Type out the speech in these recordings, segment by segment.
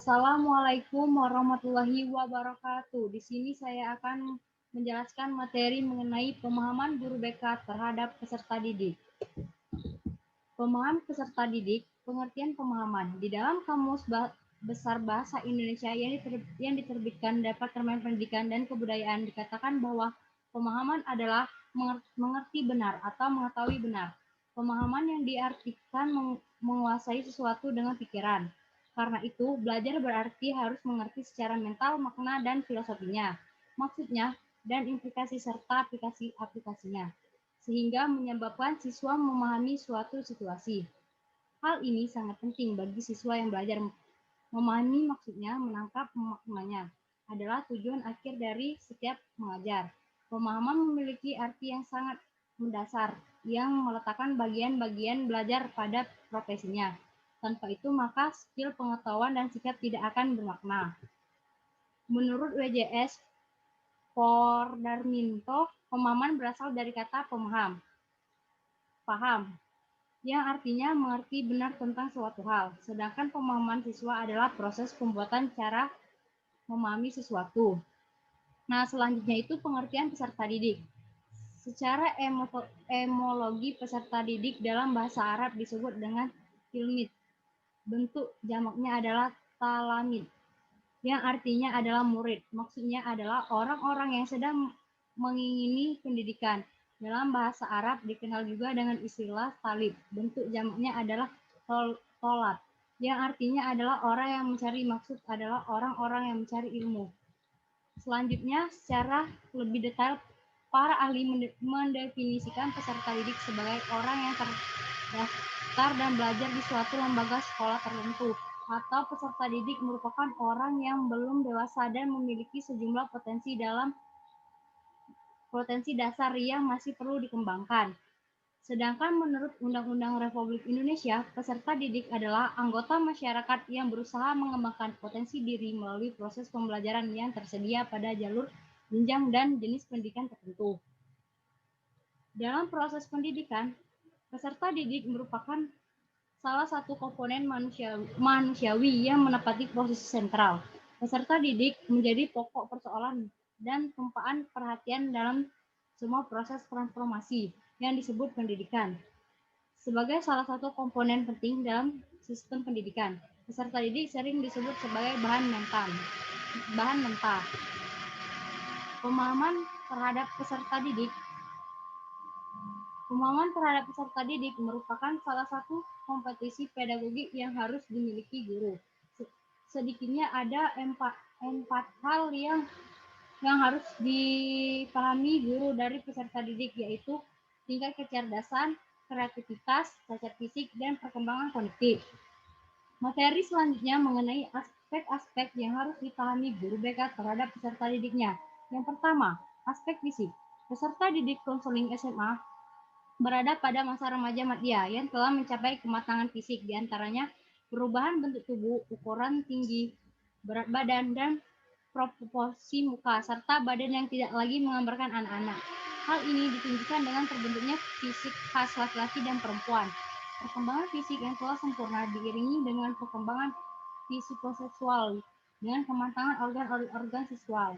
Assalamualaikum warahmatullahi wabarakatuh. Di sini saya akan menjelaskan materi mengenai pemahaman guru BK terhadap peserta didik. Pemahaman peserta didik, pengertian pemahaman. Di dalam Kamus Besar Bahasa Indonesia yang diterbitkan Departemen Pendidikan dan Kebudayaan dikatakan bahwa pemahaman adalah mengerti benar atau mengetahui benar. Pemahaman yang diartikan menguasai sesuatu dengan pikiran. Karena itu, belajar berarti harus mengerti secara mental makna dan filosofinya, maksudnya, dan implikasi serta aplikasinya, sehingga menyebabkan siswa memahami suatu situasi. Hal ini sangat penting bagi siswa yang belajar memahami maksudnya, menangkap maknanya, adalah tujuan akhir dari setiap mengajar. Pemahaman memiliki arti yang sangat mendasar, yang meletakkan bagian-bagian belajar pada profesinya. Tanpa itu, maka skill pengetahuan dan sikap tidak akan bermakna. Menurut WJS Pordarminto, pemahaman berasal dari kata paham, yang artinya mengerti benar tentang suatu hal. Sedangkan pemahaman siswa adalah proses pembuatan cara memahami sesuatu. Nah, selanjutnya itu pengertian peserta didik. Secara emologi peserta didik dalam bahasa Arab disebut dengan tilmid. Bentuk jamaknya adalah talamid, yang artinya adalah murid. Maksudnya adalah orang-orang yang sedang mengingini pendidikan. Dalam bahasa Arab dikenal juga dengan istilah talib. Bentuk jamaknya adalah tolat, yang artinya adalah orang yang mencari, maksud adalah orang-orang yang mencari ilmu. Selanjutnya, secara lebih detail, para ahli mendefinisikan peserta didik sebagai orang yang terdaftar dan belajar di suatu lembaga sekolah tertentu, atau peserta didik merupakan orang yang belum dewasa dan memiliki sejumlah potensi dasar yang masih perlu dikembangkan. Sedangkan menurut Undang-Undang Republik Indonesia, peserta didik adalah anggota masyarakat yang berusaha mengembangkan potensi diri melalui proses pembelajaran yang tersedia pada jalur jenjang dan jenis pendidikan tertentu. Dalam proses pendidikan, peserta didik merupakan salah satu komponen manusiawi yang menempati posisi sentral. Peserta didik menjadi pokok persoalan dan tumpaan perhatian dalam semua proses transformasi yang disebut pendidikan. Sebagai salah satu komponen penting dalam sistem pendidikan, peserta didik sering disebut sebagai bahan mentah. Pemahaman terhadap peserta didik merupakan salah satu kompetisi pedagogik yang harus dimiliki guru. Sedikitnya ada empat hal yang harus dipahami guru dari peserta didik, yaitu tingkat kecerdasan, kreativitas, cacat fisik, dan perkembangan kognitif. Materi selanjutnya mengenai aspek-aspek yang harus dipahami guru BK terhadap peserta didiknya. Yang pertama, aspek fisik. Peserta didik konseling SMA berada pada masa remaja madya yang telah mencapai kematangan fisik, diantaranya perubahan bentuk tubuh, ukuran tinggi, berat badan, dan proporsi muka, serta badan yang tidak lagi menggambarkan anak-anak. Hal ini ditunjukkan dengan terbentuknya fisik khas laki-laki dan perempuan. Perkembangan fisik yang telah sempurna diiringi dengan perkembangan psikoseksual dengan kematangan organ-organ seksual.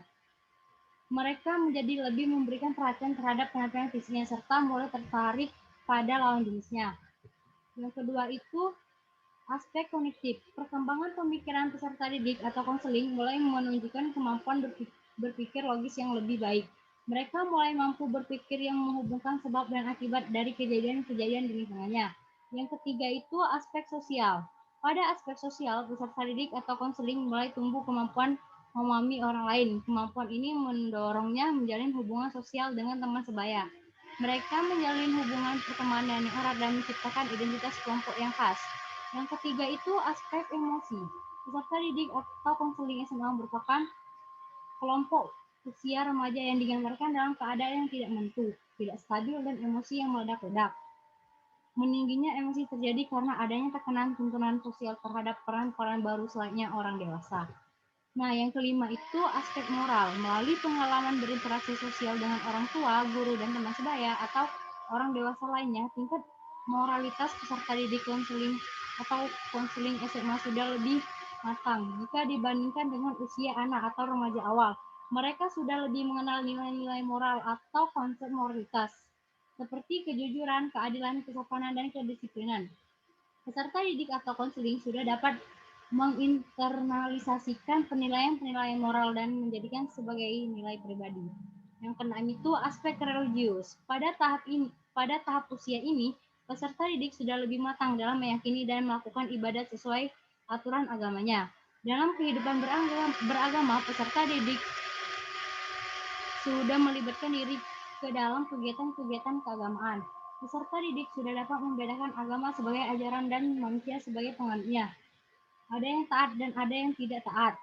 Mereka menjadi lebih memberikan perhatian terhadap penampilan fisiknya serta mulai tertarik pada lawan jenisnya. Yang kedua itu aspek kognitif. Perkembangan pemikiran peserta didik atau konseling mulai menunjukkan kemampuan berpikir logis yang lebih baik. Mereka mulai mampu berpikir yang menghubungkan sebab dan akibat dari kejadian-kejadian di lingkungannya. Yang ketiga itu aspek sosial. Pada aspek sosial, peserta didik atau konseling mulai tumbuh kemampuan memahami orang lain. Kemampuan ini mendorongnya menjalin hubungan sosial dengan teman sebaya. Mereka menjalin hubungan pertemanan yang erat dan menciptakan identitas kelompok yang khas. Yang ketiga itu aspek emosi. Peserta didik atau konseling SMA merupakan kelompok usia remaja yang digambarkan dalam keadaan yang tidak menentu, tidak stabil, dan emosi yang meledak-ledak. Meningginya emosi terjadi karena adanya tekanan tuntunan sosial terhadap peran-peran baru selainnya orang dewasa. Nah, yang kelima itu aspek moral. Melalui pengalaman berinteraksi sosial dengan orang tua, guru, dan teman sebaya atau orang dewasa lainnya, tingkat moralitas peserta didik konseling atau konseling SMA sudah lebih matang jika dibandingkan dengan usia anak atau remaja awal. Mereka sudah lebih mengenal nilai-nilai moral atau konsep moralitas, seperti kejujuran, keadilan, kesopanan, dan kedisiplinan. Peserta didik atau konseling sudah dapat menginternalisasikan penilaian-penilaian moral dan menjadikan sebagai nilai pribadi. Yang keenam itu aspek religius. Pada tahap usia ini, peserta didik sudah lebih matang dalam meyakini dan melakukan ibadat sesuai aturan agamanya. Dalam kehidupan beragama, peserta didik sudah melibatkan diri ke dalam kegiatan-kegiatan keagamaan. Peserta didik sudah dapat membedakan agama sebagai ajaran dan manusia sebagai penganutnya. Ada yang taat dan ada yang tidak taat.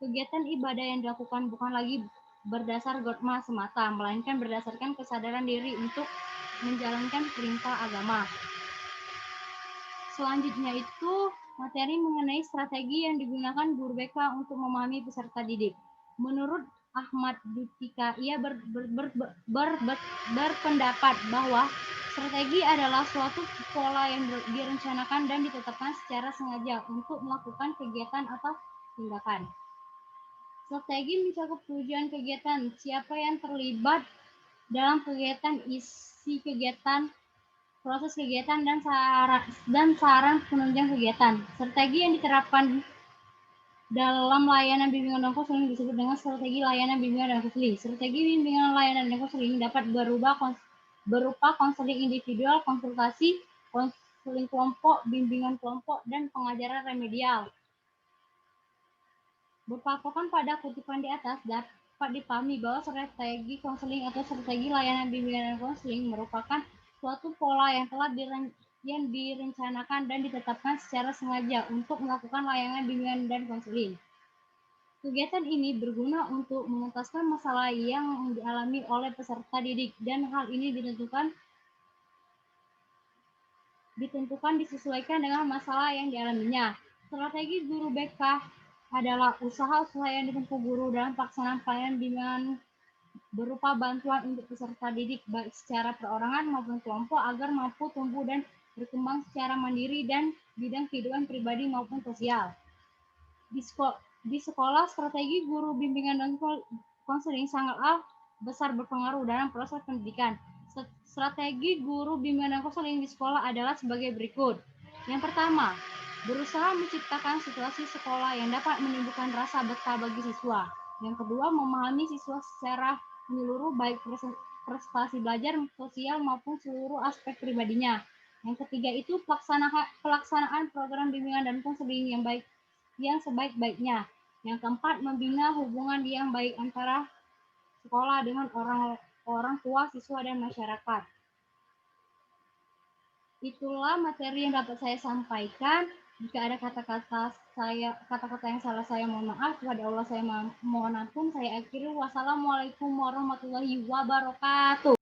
Kegiatan ibadah yang dilakukan bukan lagi berdasar dogma semata, melainkan berdasarkan kesadaran diri untuk menjalankan perintah agama. Selanjutnya itu materi mengenai strategi yang digunakan guru BK untuk memahami peserta didik. Menurut Ahmad Dutika, ia berpendapat bahwa strategi adalah suatu pola yang direncanakan dan ditetapkan secara sengaja untuk melakukan kegiatan atau tindakan. Strategi mencakup tujuan kegiatan, siapa yang terlibat dalam kegiatan, isi kegiatan, proses kegiatan, dan saran penunjang kegiatan. Strategi yang diterapkan dalam layanan bimbingan dan konseling disebut dengan strategi layanan bimbingan dan konseling. Strategi bimbingan layanan dan konseling dapat berupa konseling individual, konsultasi, konseling kelompok, bimbingan kelompok, dan pengajaran remedial. Berpatokan pada kutipan di atas, dapat dipahami bahwa strategi konseling atau strategi layanan bimbingan dan konseling merupakan suatu pola yang telah direncanakan dan ditetapkan secara sengaja untuk melakukan layanan bimbingan dan konseling. Kegiatan ini berguna untuk mengentaskan masalah yang dialami oleh peserta didik dan hal ini disesuaikan dengan masalah yang dialaminya. Strategi guru BK adalah usaha-usaha yang ditempuh guru dalam pelaksanaan pelayanan bimbingan berupa bantuan untuk peserta didik baik secara perorangan maupun kelompok agar mampu tumbuh dan berkembang secara mandiri dan bidang kehidupan pribadi maupun sosial. Di sekolah, strategi guru bimbingan dan konseling sangatlah besar berpengaruh dalam proses pendidikan. Strategi guru bimbingan dan konseling di sekolah adalah sebagai berikut. Yang pertama, berusaha menciptakan situasi sekolah yang dapat menimbulkan rasa betah bagi siswa. Yang kedua, memahami siswa secara menyeluruh baik prestasi belajar, sosial maupun seluruh aspek pribadinya. Yang ketiga itu pelaksanaan program bimbingan dan konseling yang sebaik-baiknya. Yang keempat, membina hubungan yang baik antara sekolah dengan orang tua, siswa, dan masyarakat. Itulah materi yang dapat saya sampaikan. Jika ada kata-kata yang salah, saya mohon maaf. Kepada Allah saya mohon ampun. Saya akhiri. Wassalamualaikum warahmatullahi wabarakatuh.